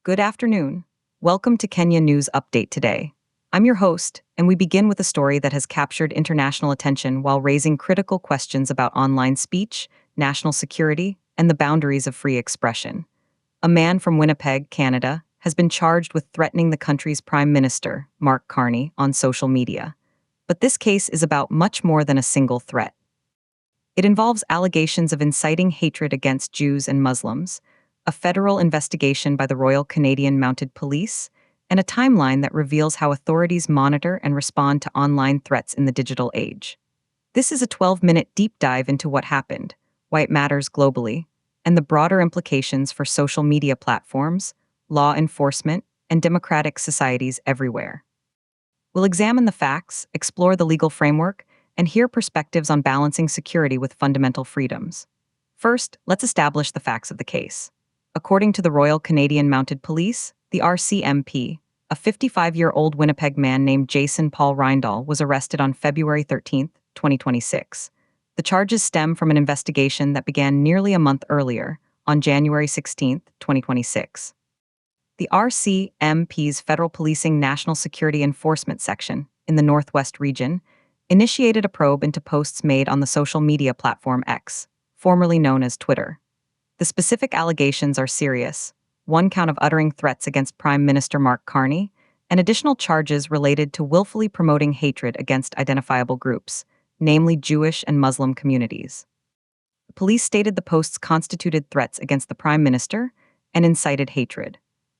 Good afternoon. Welcome to Kenya News Update today. I'm your host, and we begin with a story that has captured international attention while raising critical questions about online speech, national security, and the boundaries of free expression. A man from Winnipeg, Canada, has been charged with threatening the country's Prime Minister, Mark Carney, on social media. But this case is about much more than a single threat. It involves allegations of inciting hatred against Jews and Muslims, a federal investigation by the Royal Canadian Mounted Police, and a timeline that reveals how authorities monitor and respond to online threats in the digital age. This is a 12-minute deep dive into what happened, why it matters globally, and the broader implications for social media platforms, law enforcement, and democratic societies everywhere. We'll examine the facts, explore the legal framework, and hear perspectives on balancing security with fundamental freedoms. First, let's establish the facts of the case. According to the Royal Canadian Mounted Police, the RCMP, a 55-year-old Winnipeg man named Jason Paul Reindahl was arrested on February 13, 2026. The charges stem from an investigation that began nearly a month earlier, on January 16, 2026. The RCMP's Federal Policing National Security Enforcement Section, in the Northwest region, initiated a probe into posts made on the social media platform X, formerly known as Twitter. The specific allegations are serious: one count of uttering threats against Prime Minister Mark Carney, and additional charges related to willfully promoting hatred against identifiable groups, namely Jewish and Muslim communities. The police stated the posts constituted threats against the Prime Minister and incited hatred.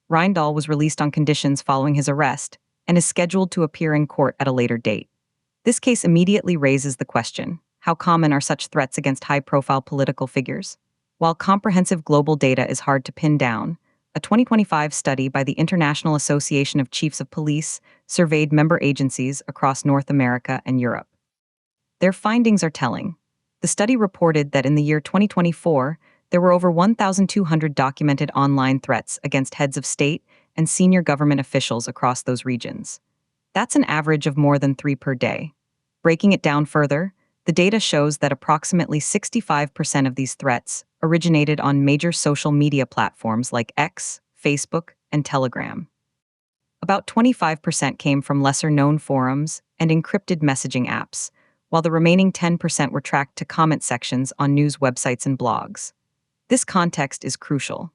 Reindahl was released on conditions following his arrest and is scheduled to appear in court at a later date. This case immediately raises the question: how common are such threats against high-profile political figures? While comprehensive global data is hard to pin down, a 2025 study by the International Association of Chiefs of Police surveyed member agencies across North America and Europe. Their findings are telling. The study reported that in the year 2024, there were over 1,200 documented online threats against heads of state and senior government officials across those regions. That's an average of more than 3 per day. Breaking it down further, the data shows that approximately 65% of these threats originated on major social media platforms like X, Facebook, and Telegram. About 25% came from lesser-known forums and encrypted messaging apps, while the remaining 10% were tracked to comment sections on news websites and blogs. This context is crucial.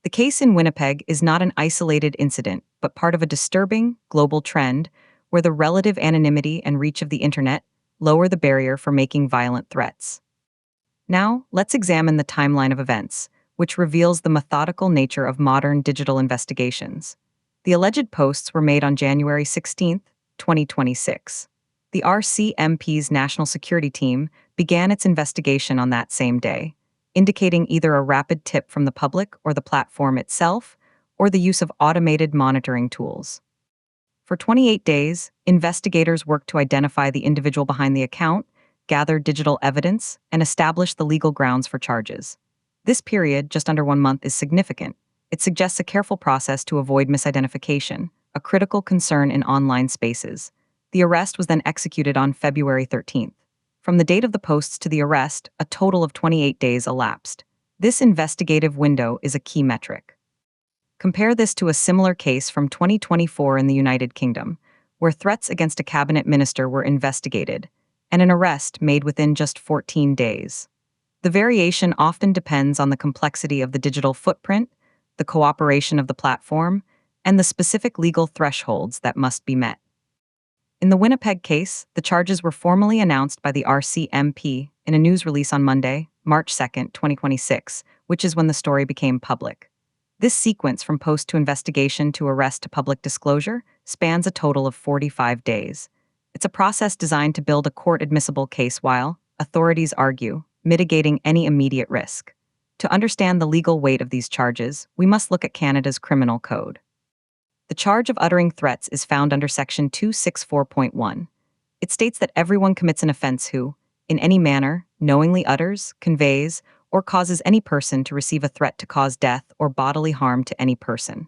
The case in Winnipeg is not an isolated incident, but part of a disturbing, global trend where the relative anonymity and reach of the internet lower the barrier for making violent threats. Now, let's examine the timeline of events, which reveals the methodical nature of modern digital investigations. The alleged posts were made on January 16, 2026. The RCMP's National Security Team began its investigation on that same day, indicating either a rapid tip from the public or the platform itself, or the use of automated monitoring tools. For 28 days, investigators worked to identify the individual behind the account, gather digital evidence, and establish the legal grounds for charges. This period, just under 1 month, is significant. It suggests a careful process to avoid misidentification, a critical concern in online spaces. The arrest was then executed on February 13th. From the date of the posts to the arrest, a total of 28 days elapsed. This investigative window is a key metric. Compare this to a similar case from 2024 in the United Kingdom, where threats against a cabinet minister were investigated, and an arrest made within just 14 days. The variation often depends on the complexity of the digital footprint, the cooperation of the platform, and the specific legal thresholds that must be met. In the Winnipeg case, the charges were formally announced by the RCMP in a news release on Monday, March 2, 2026, which is when the story became public. This sequence from post to investigation to arrest to public disclosure spans a total of 45 days. It's a process designed to build a court-admissible case while, authorities argue, mitigating any immediate risk. To understand the legal weight of these charges, we must look at Canada's Criminal Code. The charge of uttering threats is found under Section 264.1. It states that everyone commits an offense who, in any manner, knowingly utters, conveys, or causes any person to receive a threat to cause death or bodily harm to any person.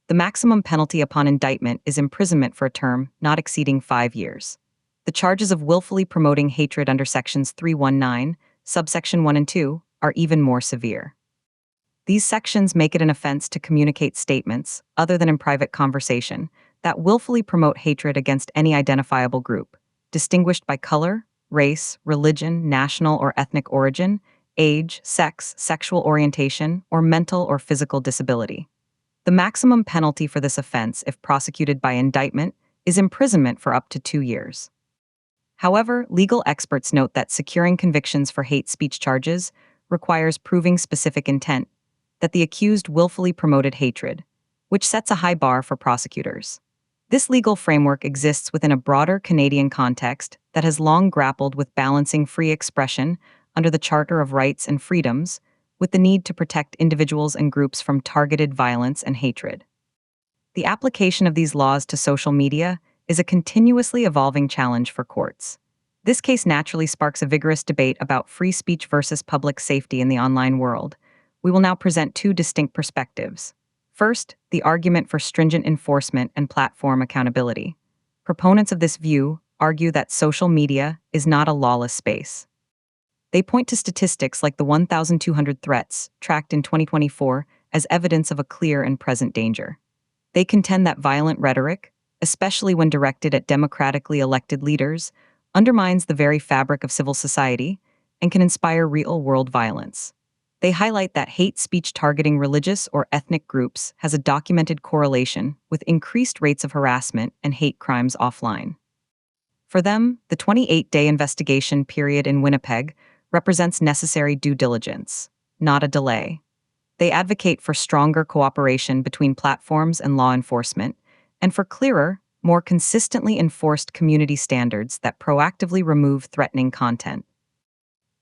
The maximum penalty upon indictment is imprisonment for a term not exceeding 5 years. The charges of willfully promoting hatred under Sections 319, subsection 1 and 2, are even more severe. These sections make it an offense to communicate statements, other than in private conversation, that willfully promote hatred against any identifiable group, distinguished by color, race, religion, national or ethnic origin, age, sex, sexual orientation, or mental or physical disability. The maximum penalty for this offense, if prosecuted by indictment, is imprisonment for up to 2 years. However, legal experts note that securing convictions for hate speech charges requires proving specific intent, that the accused willfully promoted hatred, which sets a high bar for prosecutors. This legal framework exists within a broader Canadian context that has long grappled with balancing free expression under the Charter of Rights and Freedoms with the need to protect individuals and groups from targeted violence and hatred. The application of these laws to social media is a continuously evolving challenge for courts. This case naturally sparks a vigorous debate about free speech versus public safety in the online world. We will now present two distinct perspectives. First, the argument for stringent enforcement and platform accountability. Proponents of this view argue that social media is not a lawless space. They point to statistics like the 1,200 threats tracked in 2024 as evidence of a clear and present danger. They contend that violent rhetoric, especially when directed at democratically elected leaders, undermines the very fabric of civil society and can inspire real-world violence. They highlight that hate speech targeting religious or ethnic groups has a documented correlation with increased rates of harassment and hate crimes offline. For them, the 28-day investigation period in Winnipeg represents necessary due diligence, not a delay. They advocate for stronger cooperation between platforms and law enforcement, and for clearer, more consistently enforced community standards that proactively remove threatening content.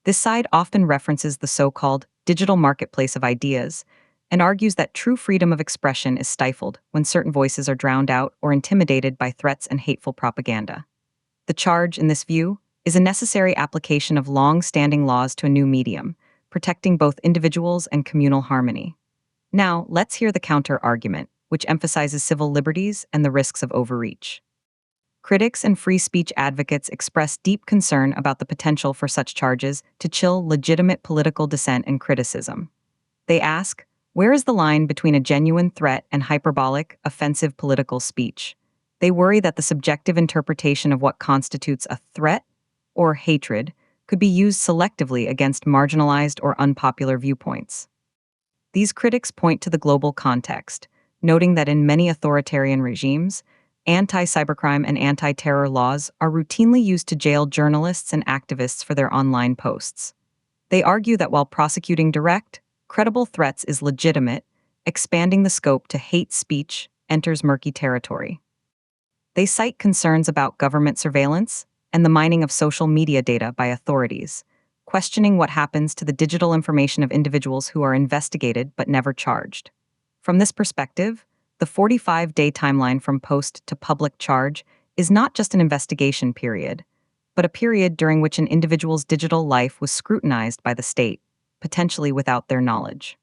This side often references the so-called digital marketplace of ideas and argues that true freedom of expression is stifled when certain voices are drowned out or intimidated by threats and hateful propaganda. The charge, in this view, is a necessary application of long-standing laws to a new medium, protecting both individuals and communal harmony. Now, let's hear the counter-argument, which emphasizes civil liberties and the risks of overreach. Critics and free speech advocates express deep concern about the potential for such charges to chill legitimate political dissent and criticism. They ask, where is the line between a genuine threat and hyperbolic, offensive political speech? They worry that the subjective interpretation of what constitutes a threat or hatred could be used selectively against marginalized or unpopular viewpoints. These critics point to the global context, noting that in many authoritarian regimes, anti-cybercrime and anti-terror laws are routinely used to jail journalists and activists for their online posts. They argue that while prosecuting direct, credible threats is legitimate, expanding the scope to hate speech enters murky territory. They cite concerns about government surveillance and the mining of social media data by authorities, questioning what happens to the digital information of individuals who are investigated but never charged. From this perspective, the 45-day timeline from post to public charge is not just an investigation period, but a period during which an individual's digital life was scrutinized by the state, potentially without their knowledge.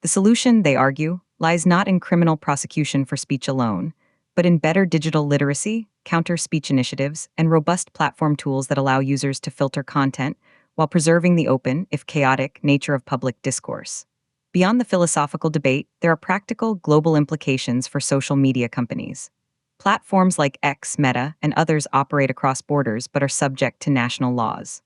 The solution, they argue, lies not in criminal prosecution for speech alone, but in better digital literacy, counter-speech initiatives, and robust platform tools that allow users to filter content while preserving the open, if chaotic, nature of public discourse. Beyond the philosophical debate, there are practical, global implications for social media companies. Platforms like X, Meta, and others operate across borders but are subject to national laws.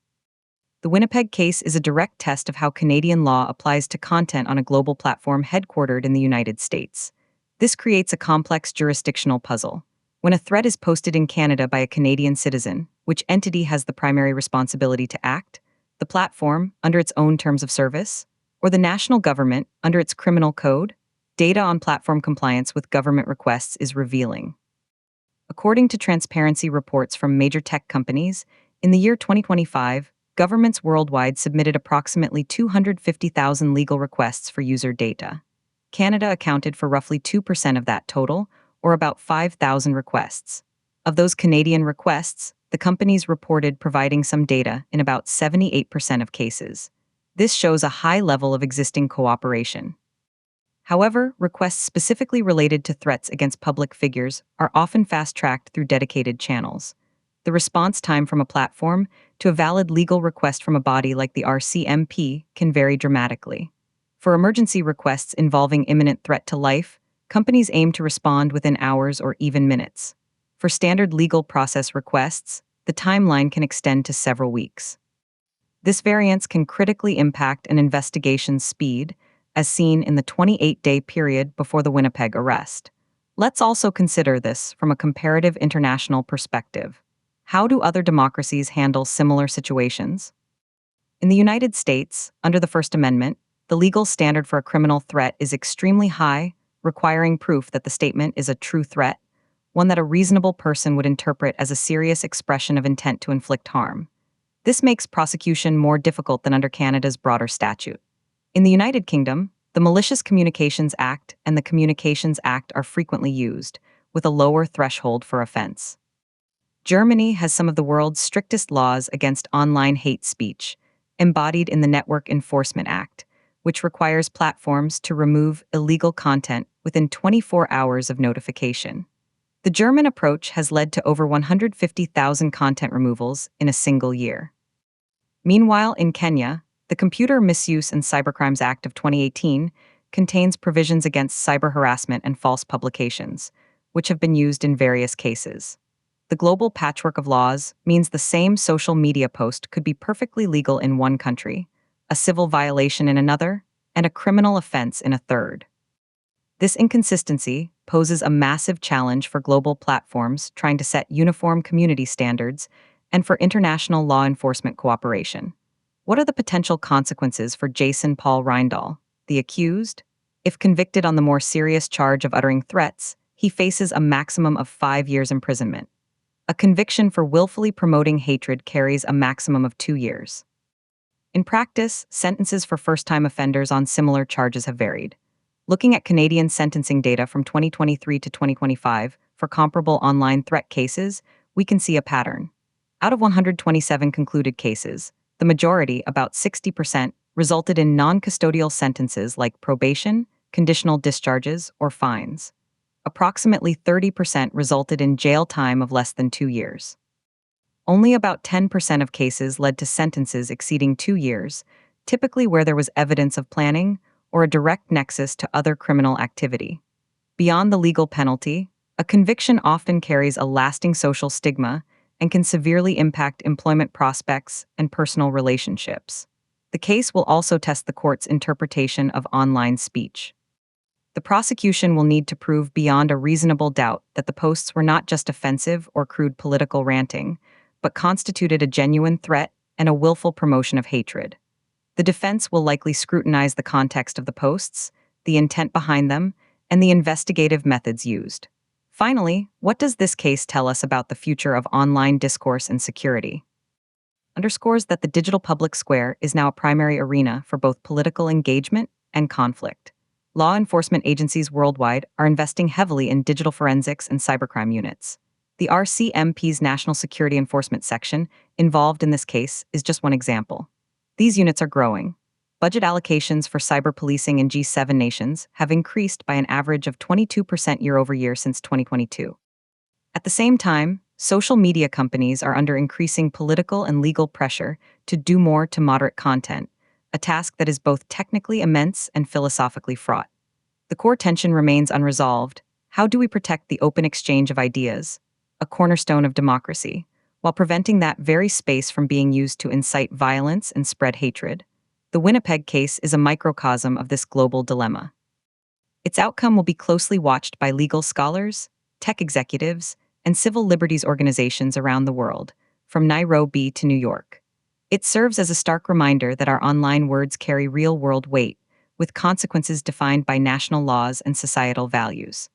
The Winnipeg case is a direct test of how Canadian law applies to content on a global platform headquartered in the United States. This creates a complex jurisdictional puzzle. When a threat is posted in Canada by a Canadian citizen, which entity has the primary responsibility to act? The platform, under its own terms of service? Or the national government, under its criminal code? Data on platform compliance with government requests is revealing. According to transparency reports from major tech companies, in the year 2025, governments worldwide submitted approximately 250,000 legal requests for user data. Canada accounted for roughly 2% of that total, or about 5,000 requests. Of those Canadian requests, the companies reported providing some data in about 78% of cases. This shows a high level of existing cooperation. However, requests specifically related to threats against public figures are often fast-tracked through dedicated channels. The response time from a platform to a valid legal request from a body like the RCMP can vary dramatically. For emergency requests involving imminent threat to life, companies aim to respond within hours or even minutes. For standard legal process requests, the timeline can extend to several weeks. This variance can critically impact an investigation's speed, as seen in the 28-day period before the Winnipeg arrest. Let's also consider this from a comparative international perspective. How do other democracies handle similar situations? In the United States, under the First Amendment, the legal standard for a criminal threat is extremely high, requiring proof that the statement is a true threat, one that a reasonable person would interpret as a serious expression of intent to inflict harm. This makes prosecution more difficult than under Canada's broader statute. In the United Kingdom, the Malicious Communications Act and the Communications Act are frequently used, with a lower threshold for offense. Germany has some of the world's strictest laws against online hate speech, embodied in the Network Enforcement Act, which requires platforms to remove illegal content within 24 hours of notification. The German approach has led to over 150,000 content removals in a single year. Meanwhile, in Kenya, the Computer Misuse and Cybercrimes Act of 2018 contains provisions against cyber harassment and false publications, which have been used in various cases. The global patchwork of laws means the same social media post could be perfectly legal in one country, a civil violation in another, and a criminal offense in a third. This inconsistency poses a massive challenge for global platforms trying to set uniform community standards and for international law enforcement cooperation. What are the potential consequences for Jason Paul Reindahl, the accused? If convicted on the more serious charge of uttering threats, he faces a maximum of 5 years imprisonment. A conviction for willfully promoting hatred carries a maximum of 2 years. In practice, sentences for first-time offenders on similar charges have varied. Looking at Canadian sentencing data from 2023 to 2025 for comparable online threat cases, we can see a pattern. Out of 127 concluded cases, the majority, about 60%, resulted in non-custodial sentences like probation, conditional discharges, or fines. Approximately 30% resulted in jail time of less than 2 years. Only about 10% of cases led to sentences exceeding 2 years, typically where there was evidence of planning or a direct nexus to other criminal activity. Beyond the legal penalty, a conviction often carries a lasting social stigma and can severely impact employment prospects and personal relationships. The case will also test the court's interpretation of online speech. The prosecution will need to prove beyond a reasonable doubt that the posts were not just offensive or crude political ranting, but constituted a genuine threat and a willful promotion of hatred. The defense will likely scrutinize the context of the posts, the intent behind them, and the investigative methods used. Finally, what does this case tell us about the future of online discourse and security? Underscores that the digital public square is now a primary arena for both political engagement and conflict. Law enforcement agencies worldwide are investing heavily in digital forensics and cybercrime units. The RCMP's National Security Enforcement Section, involved in this case, is just one example. These units are growing. Budget allocations for cyber policing in G7 nations have increased by an average of 22% year-over-year since 2022. At the same time, social media companies are under increasing political and legal pressure to do more to moderate content, a task that is both technically immense and philosophically fraught. The core tension remains unresolved. How do we protect the open exchange of ideas, a cornerstone of democracy, while preventing that very space from being used to incite violence and spread hatred? The Winnipeg case is a microcosm of this global dilemma. Its outcome will be closely watched by legal scholars, tech executives, and civil liberties organizations around the world, from Nairobi to New York. It serves as a stark reminder that our online words carry real-world weight, with consequences defined by national laws and societal values.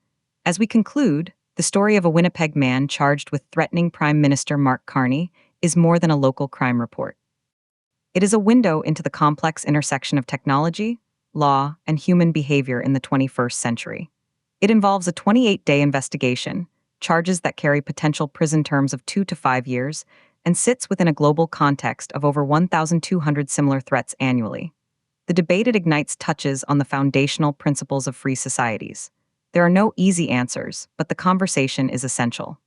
As we conclude, the story of a Winnipeg man charged with threatening Prime Minister Mark Carney is more than a local crime report. It is a window into the complex intersection of technology, law, and human behavior in the 21st century. It involves a 28-day investigation, charges that carry potential prison terms of 2 to 5 years, and sits within a global context of over 1,200 similar threats annually. The debate it ignites touches on the foundational principles of free societies. There are no easy answers, but the conversation is essential.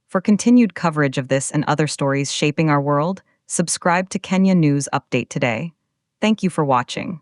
For continued coverage of this and other stories shaping our world, subscribe to Kenya News Update today. Thank you for watching.